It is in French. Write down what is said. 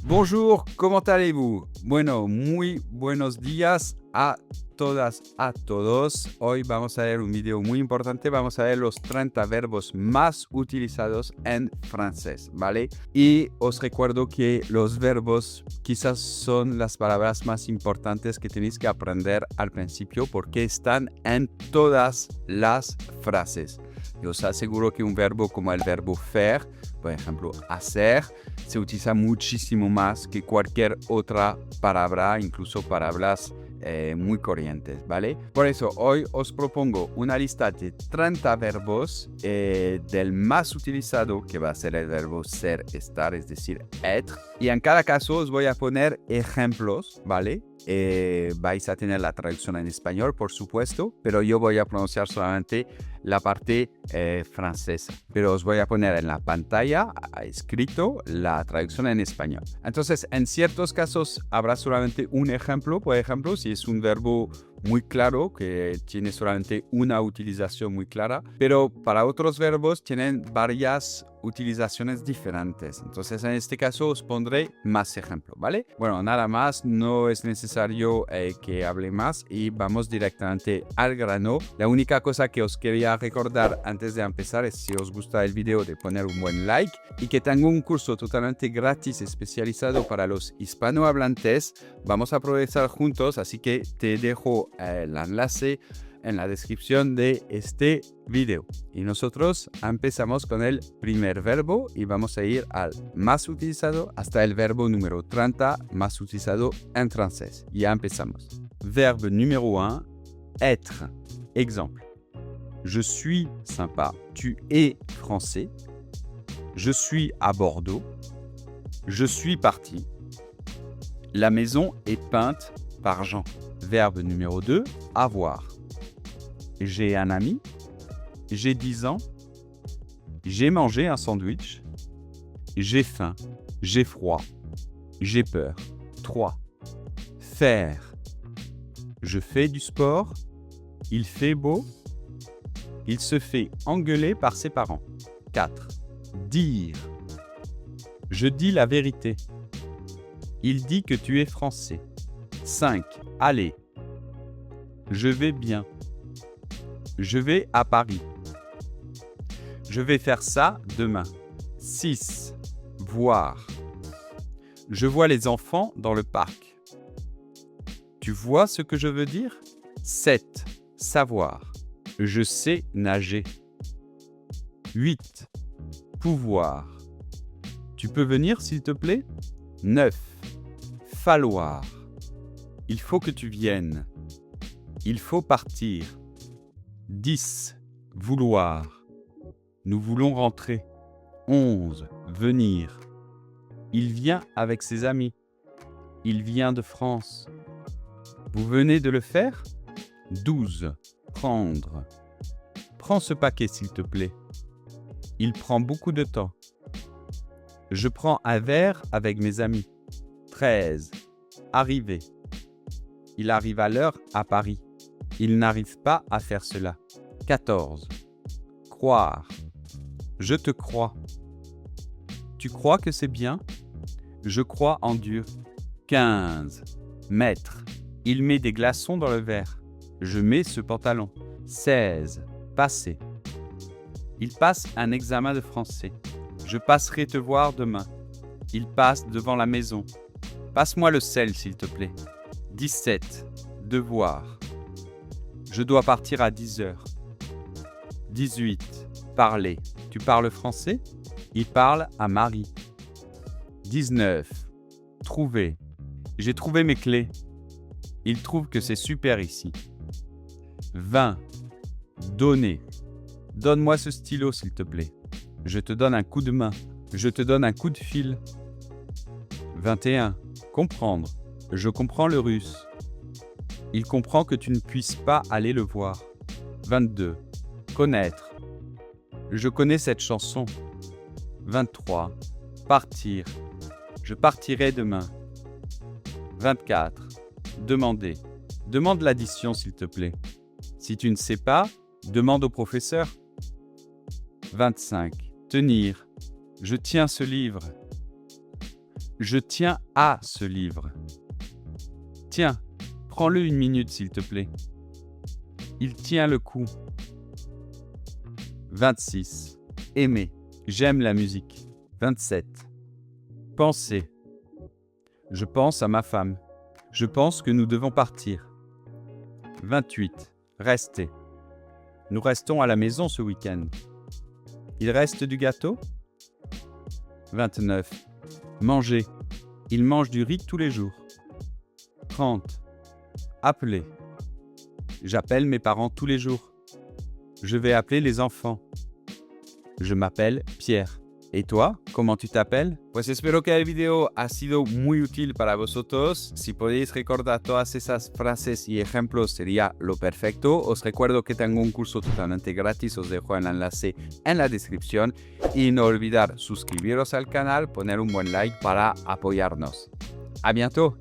Bonjour, ¿cómo allez-vous? Bueno, muy buenos días a todas, a todos. Hoy vamos a ver un video muy importante. Vamos a ver los 30 verbos más utilizados en francés, ¿vale? Y os recuerdo que los verbos quizás son las palabras más importantes que tenéis que aprender al principio porque están en todas las frases. Yo os aseguro que un verbo como el verbo faire, por ejemplo, hacer, se utiliza muchísimo más que cualquier otra palabra, incluso palabras muy corrientes, ¿vale? Por eso hoy os propongo una lista de 30 verbos del más utilizado, que va a ser el verbo ser, estar, es decir, être. Y en cada caso os voy a poner ejemplos, ¿vale? Vais a tener la traducción en español, por supuesto, pero yo voy a pronunciar solamente la parte francesa. Pero os voy a poner en la pantalla, escrito, la traducción en español. Entonces, en ciertos casos habrá solamente un ejemplo. Por ejemplo, si es un verbo muy claro, que tiene solamente una utilización muy clara, pero para otros verbos tienen varias utilizaciones diferentes. Entonces, en este caso os pondré más ejemplos, ¿vale? Bueno, nada más, no es necesario que hable más y vamos directamente al grano. La única cosa que os quería recordar antes de empezar es, si os gusta el video, de poner un buen like y que tengo un curso totalmente gratis especializado para los hispanohablantes. Vamos a progresar juntos, así que te dejo el enlace en la descripción de este video. Y nosotros empezamos con el primer verbo y vamos a ir al más utilizado hasta el verbo número 30 más utilizado en francés. Ya empezamos. Verbe numéro 1, être. Exemple. Je suis sympa. Tu es français. Je suis à Bordeaux. Je suis parti. La maison est peinte par Jean. Verbe numéro 2, avoir. J'ai un ami. J'ai 10 ans. J'ai mangé un sandwich. J'ai faim. J'ai froid. J'ai peur. 3. Faire. Je fais du sport. Il fait beau. Il se fait engueuler par ses parents. 4. Dire. Je dis la vérité. Il dit que tu es français. 5. Aller. Je vais bien. Je vais à Paris. Je vais faire ça demain. 6. Voir. Je vois les enfants dans le parc. Tu vois ce que je veux dire? 7. Savoir. Je sais nager. 8. Pouvoir. Tu peux venir, s'il te plaît? 9. Falloir. Il faut que tu viennes. Il faut partir. 10. Vouloir. Nous voulons rentrer. 11. Venir. Il vient avec ses amis. Il vient de France. Vous venez de le faire? 12. Prendre. Prends ce paquet, s'il te plaît. Il prend beaucoup de temps. Je prends un verre avec mes amis. 13. Arriver. Il arrive à l'heure à Paris. Il n'arrive pas à faire cela. 14. Croire. Je te crois. Tu crois que c'est bien? Je crois en Dieu. 15. Mettre. Il met des glaçons dans le verre. Je mets ce pantalon. 16. Passer. Il passe un examen de français. Je passerai te voir demain. Il passe devant la maison. Passe-moi le sel, s'il te plaît. 17. Devoir. Je dois partir à 10 heures. 18. Parler. Tu parles français? Il parle à Marie. 19. Trouver. J'ai trouvé mes clés. Il trouve que c'est super ici. 20. Donner. Donne-moi ce stylo, s'il te plaît. Je te donne un coup de main. Je te donne un coup de fil. 21. Comprendre. Je comprends le russe. Il comprend que tu ne puisses pas aller le voir. 22. Connaître. Je connais cette chanson. 23. Partir. Je partirai demain. 24. Demander. Demande l'addition, s'il te plaît. Si tu ne sais pas, demande au professeur. 25. Tenir. Je tiens ce livre. Je tiens à ce livre. Tiens, prends-le 1 minute s'il te plaît. Il tient le coup. 26. Aimer. J'aime la musique. 27. Penser. Je pense à ma femme. Je pense que nous devons partir. 28. Rester. Nous restons à la maison ce week-end. Il reste du gâteau? 29. Manger. Il mange du riz tous les jours. 30. Appeler. J'appelle mes parents tous les jours. Je vais appeler les enfants. Je m'appelle Pierre. ¿Y tú? ¿Cómo tú te apel? Pues espero que el video ha sido muy útil para vosotros. Si podéis recordar todas esas frases y ejemplos sería lo perfecto. Os recuerdo que tengo un curso totalmente gratis. Os dejo el enlace en la descripción. Y no olvidar suscribiros al canal, poner un buen like para apoyarnos. ¡A bientôt!